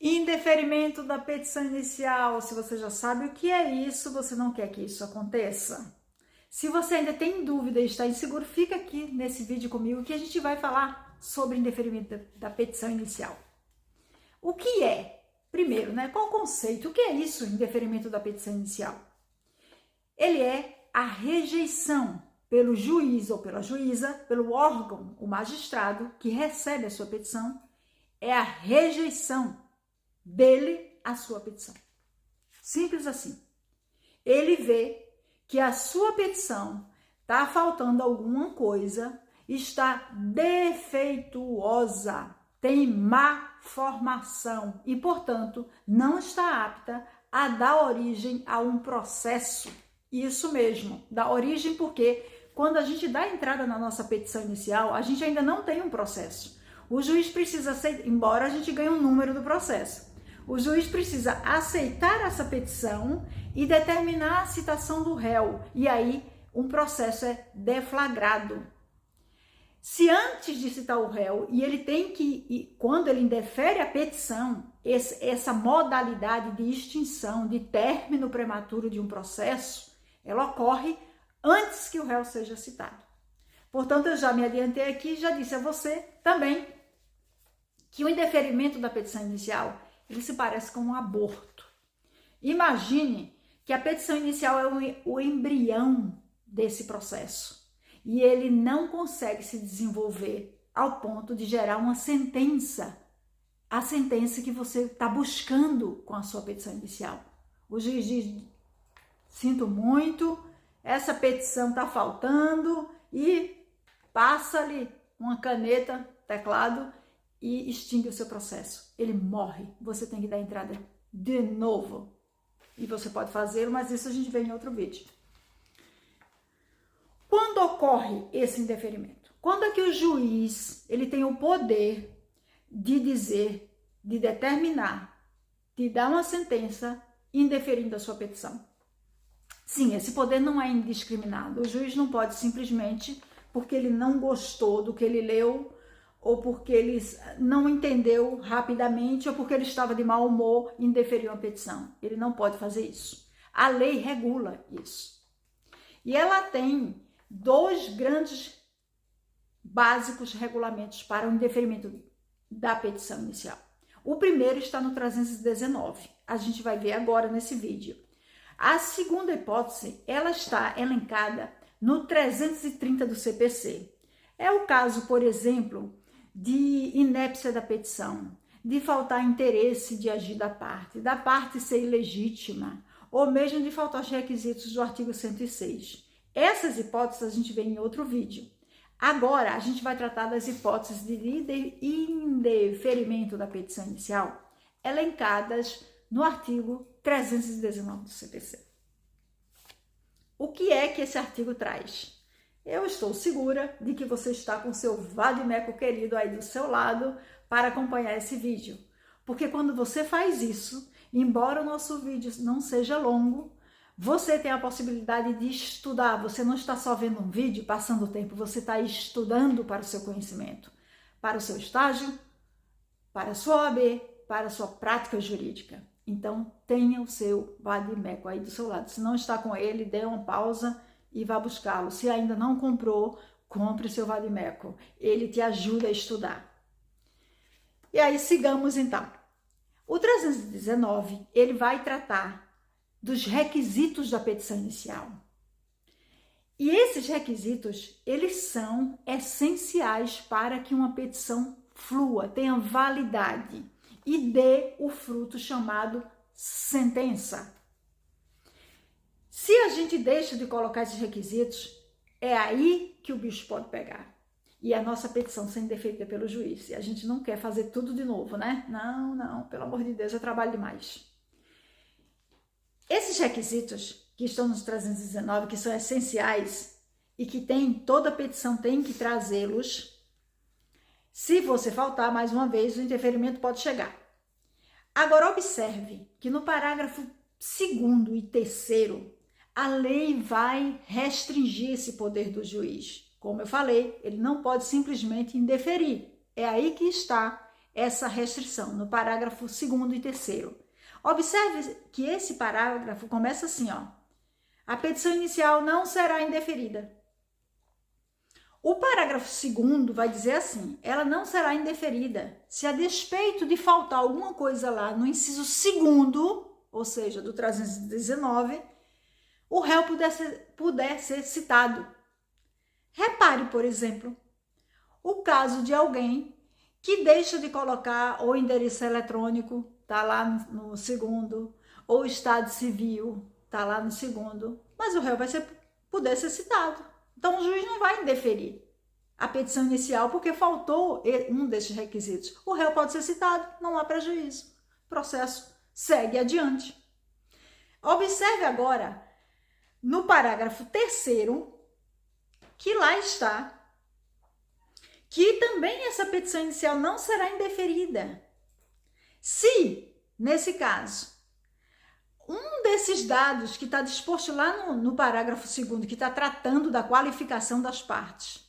Indeferimento da petição inicial. Se você já sabe o que é isso, você não quer que isso aconteça. Se você ainda tem dúvida e está inseguro, fica aqui nesse vídeo comigo que a gente vai falar sobre indeferimento da petição inicial. O que é? Primeiro, qual o conceito? O que é isso, indeferimento da petição inicial? Ele é a rejeição pelo juiz ou pela juíza, pelo órgão, o magistrado que recebe a sua petição, é a rejeição dele à sua petição. Simples assim. Ele vê que a sua petição está faltando alguma coisa, está defeituosa, tem má formação e, portanto, não está apta a dar origem a um processo. Isso mesmo, dá origem porque quando a gente dá entrada na nossa petição inicial, a gente ainda não tem um processo. O juiz precisa aceitar, embora a gente ganhe um número do processo, o juiz precisa aceitar essa petição e determinar a citação do réu. E aí um processo é deflagrado. Se antes de citar o réu, e ele tem que, quando ele indefere a petição, essa modalidade de extinção, de término prematuro de um processo, ela ocorre antes que o réu seja citado. Portanto, eu já me adiantei aqui e já disse a você também que o indeferimento da petição inicial, ele se parece com um aborto. Imagine que a petição inicial é o embrião desse processo e ele não consegue se desenvolver ao ponto de gerar uma sentença, a sentença que você está buscando com a sua petição inicial. O juiz diz, sinto muito, essa petição está faltando e passa-lhe uma caneta, teclado, e extingue o seu processo. Ele morre. Você tem que dar entrada de novo. E você pode fazê-lo, mas isso a gente vê em outro vídeo. Quando ocorre esse indeferimento? Quando é que o juiz ele tem o poder de dizer, de determinar, de dar uma sentença indeferindo a sua petição? Sim, esse poder não é indiscriminado. O juiz não pode simplesmente, porque ele não gostou do que ele leu, ou porque ele não entendeu rapidamente, ou porque ele estava de mau humor, indeferiu a petição. Ele não pode fazer isso. A lei regula isso. E ela tem dois grandes básicos regulamentos para o indeferimento da petição inicial. O primeiro está no 319. A gente vai ver agora nesse vídeo. A segunda hipótese, ela está elencada no 330 do CPC. É o caso, por exemplo, de inépcia da petição, de faltar interesse de agir da parte ser ilegítima, ou mesmo de faltar os requisitos do artigo 106. Essas hipóteses a gente vê em outro vídeo. Agora, a gente vai tratar das hipóteses de indeferimento da petição inicial, elencadas no artigo 319 do CPC. O que é que esse artigo traz? Eu estou segura de que você está com seu vadimeco querido aí do seu lado para acompanhar esse vídeo. Porque quando você faz isso, embora o nosso vídeo não seja longo, você tem a possibilidade de estudar. Você não está só vendo um vídeo, passando o tempo, você está estudando para o seu conhecimento, para o seu estágio, para a sua OAB, para a sua prática jurídica. Então, tenha o seu vadimeco aí do seu lado. Se não está com ele, dê uma pausa e vá buscá-lo. Se ainda não comprou, compre seu vadimeco. Ele te ajuda a estudar. E aí, sigamos então. O 319, ele vai tratar dos requisitos da petição inicial. E esses requisitos, eles são essenciais para que uma petição flua, tenha validade e dê o fruto chamado sentença. Se a gente deixa de colocar esses requisitos, é aí que o bicho pode pegar. E a nossa petição sendo defeita pelo juiz. E a gente não quer fazer tudo de novo, né? Não, pelo amor de Deus, é trabalho demais. Esses requisitos que estão nos 319, que são essenciais e que toda petição tem que trazê-los, se você faltar, mais uma vez, o indeferimento pode chegar. Agora, observe que no parágrafo 2º e 3º, a lei vai restringir esse poder do juiz. Como eu falei, ele não pode simplesmente indeferir. É aí que está essa restrição, no parágrafo 2º e 3º. Observe que esse parágrafo começa assim, ó. A petição inicial não será indeferida. O parágrafo 2º vai dizer assim, ela não será indeferida se a despeito de faltar alguma coisa lá no inciso 2º, ou seja, do 319, o réu puder ser citado. Repare, por exemplo, o caso de alguém que deixa de colocar o endereço eletrônico, tá lá no 2º, ou o estado civil, tá lá no 2º, mas o réu vai poder ser citado. Então, o juiz não vai indeferir a petição inicial porque faltou um desses requisitos. O réu pode ser citado, não há prejuízo. O processo segue adiante. Observe agora, no parágrafo 3º, que lá está, que também essa petição inicial não será indeferida. Se, nesse caso, um desses dados que está disposto lá no parágrafo 2º, que está tratando da qualificação das partes,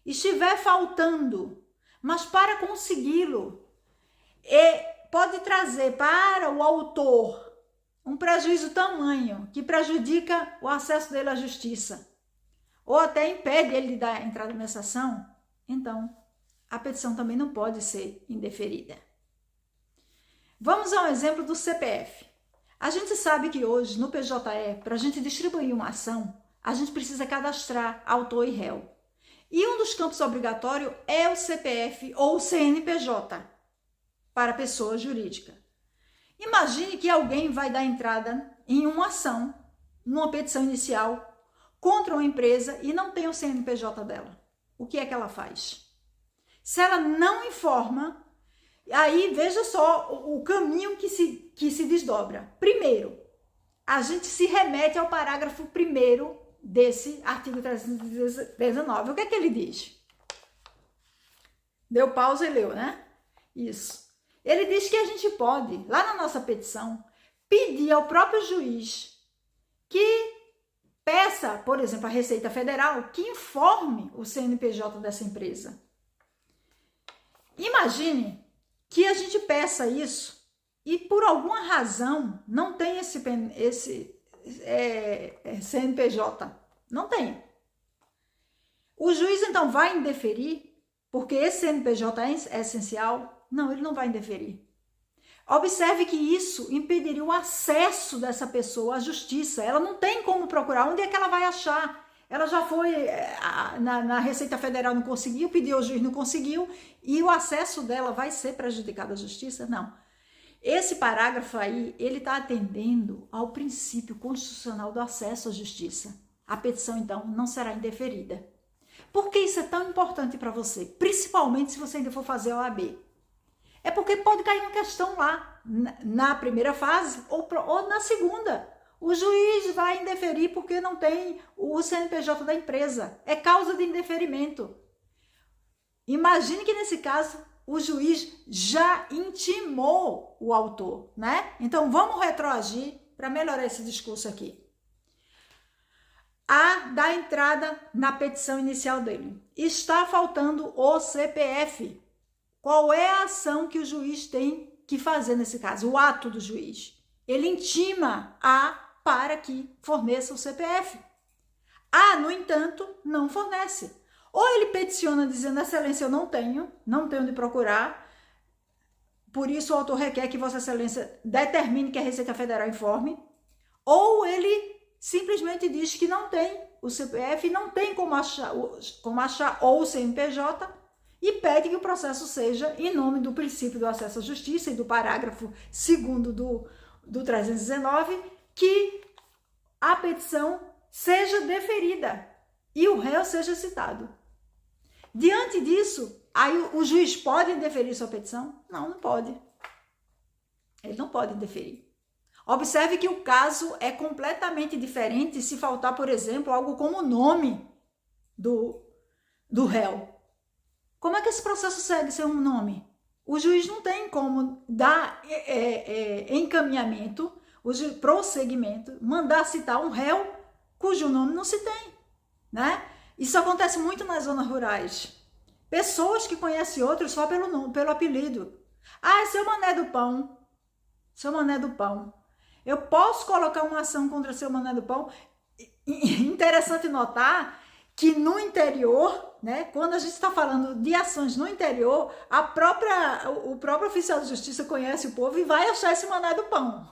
estiver faltando, mas para consegui-lo, pode trazer para o autor um prejuízo tamanho que prejudica o acesso dele à justiça, ou até impede ele de dar entrada nessa ação, então a petição também não pode ser indeferida. Vamos a um exemplo do CPF. A gente sabe que hoje, no PJE, para a gente distribuir uma ação, a gente precisa cadastrar autor e réu. E um dos campos obrigatórios é o CPF ou o CNPJ para pessoa jurídica. Imagine que alguém vai dar entrada em uma ação, numa petição inicial, contra uma empresa e não tem o CNPJ dela. O que é que ela faz? Se ela não informa, aí veja só o caminho que se desdobra. Primeiro, a gente se remete ao parágrafo 1º desse artigo 319. O que é que ele diz? Deu pausa e leu, né? Isso. Ele diz que a gente pode, lá na nossa petição, pedir ao próprio juiz que peça, por exemplo, a Receita Federal, que informe o CNPJ dessa empresa. Imagine que a gente peça isso e por alguma razão não tem esse CNPJ. Não tem. O juiz então vai indeferir, porque esse CNPJ é essencial? Não, ele não vai indeferir. Observe que isso impediria o acesso dessa pessoa à justiça. Ela não tem como procurar. Onde é que ela vai achar? Ela já foi na Receita Federal, não conseguiu, pediu ao juiz, não conseguiu, e o acesso dela vai ser prejudicado à justiça? Não. Esse parágrafo aí, ele está atendendo ao princípio constitucional do acesso à justiça. A petição, então, não será indeferida. Por que isso é tão importante para você? Principalmente se você ainda for fazer a OAB. É porque pode cair uma questão lá, na primeira fase ou na segunda. O juiz vai indeferir porque não tem o CNPJ da empresa. É causa de indeferimento. Imagine que nesse caso o juiz já intimou o autor, né? Então vamos retroagir para melhorar esse discurso aqui. A dar entrada na petição inicial dele. Está faltando o CPF. Qual é a ação que o juiz tem que fazer nesse caso? O ato do juiz. Ele intima para que forneça o CPF. No entanto, não fornece. Ou ele peticiona dizendo, Excelência, eu não tenho onde procurar, por isso o autor requer que Vossa Excelência determine que a Receita Federal informe, ou ele simplesmente diz que não tem o CPF, não tem como achar ou o CNPJ, e pede que o processo seja em nome do princípio do acesso à justiça e do parágrafo 2º do 319, que a petição seja deferida e o réu seja citado. Diante disso, aí o juiz pode indeferir sua petição? Não, não pode. Ele não pode indeferir. Observe que o caso é completamente diferente se faltar, por exemplo, algo como o nome do réu. Como é que esse processo segue sem um nome? O juiz não tem como dar encaminhamento, prosseguimento, mandar citar um réu cujo nome não se tem, né? Isso acontece muito nas zonas rurais. Pessoas que conhecem outros só pelo apelido. Ah, é seu Mané do Pão. Seu Mané do Pão. Eu posso colocar uma ação contra seu Mané do Pão. Interessante notar que no interior, né, quando a gente está falando de ações no interior, o próprio oficial de justiça conhece o povo e vai achar esse Mané do Pão.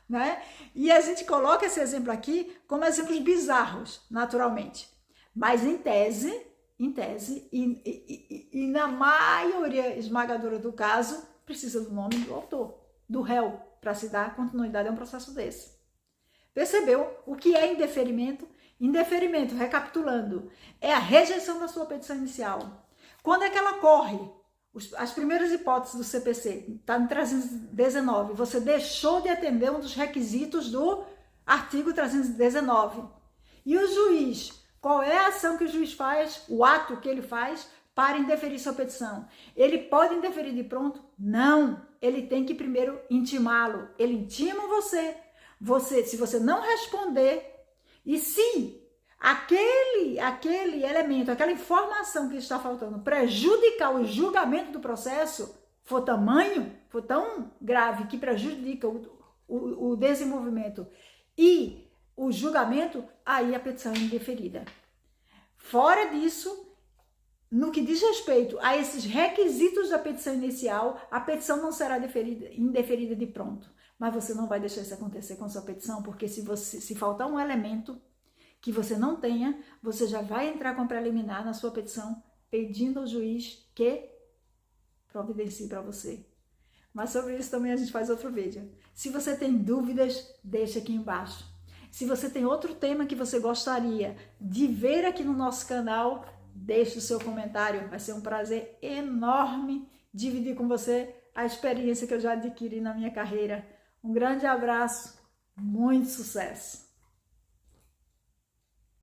Né? E a gente coloca esse exemplo aqui como exemplos bizarros, naturalmente. Mas em tese, e na maioria esmagadora do caso, precisa do nome do autor, do réu, para se dar continuidade a um processo desse. Percebeu o que é indeferimento? Indeferimento, recapitulando, é a rejeição da sua petição inicial. Quando é que ela ocorre? As primeiras hipóteses do CPC, está no 319, você deixou de atender um dos requisitos do artigo 319. E o juiz, qual é a ação que o juiz faz, o ato que ele faz para indeferir sua petição? Ele pode indeferir de pronto? Não, ele tem que primeiro intimá-lo. Ele intima você, se você não responder, e se aquele elemento, aquela informação que está faltando prejudicar o julgamento do processo, for tão grave que prejudica o desenvolvimento e o julgamento, aí a petição é indeferida. Fora disso, no que diz respeito a esses requisitos da petição inicial, a petição não será indeferida de pronto. Mas você não vai deixar isso acontecer com sua petição, porque se faltar um elemento que você não tenha, você já vai entrar com preliminar na sua petição, pedindo ao juiz que providencie para você. Mas sobre isso também a gente faz outro vídeo. Se você tem dúvidas, deixa aqui embaixo. Se você tem outro tema que você gostaria de ver aqui no nosso canal, deixe o seu comentário. Vai ser um prazer enorme dividir com você a experiência que eu já adquiri na minha carreira. Um grande abraço, muito sucesso!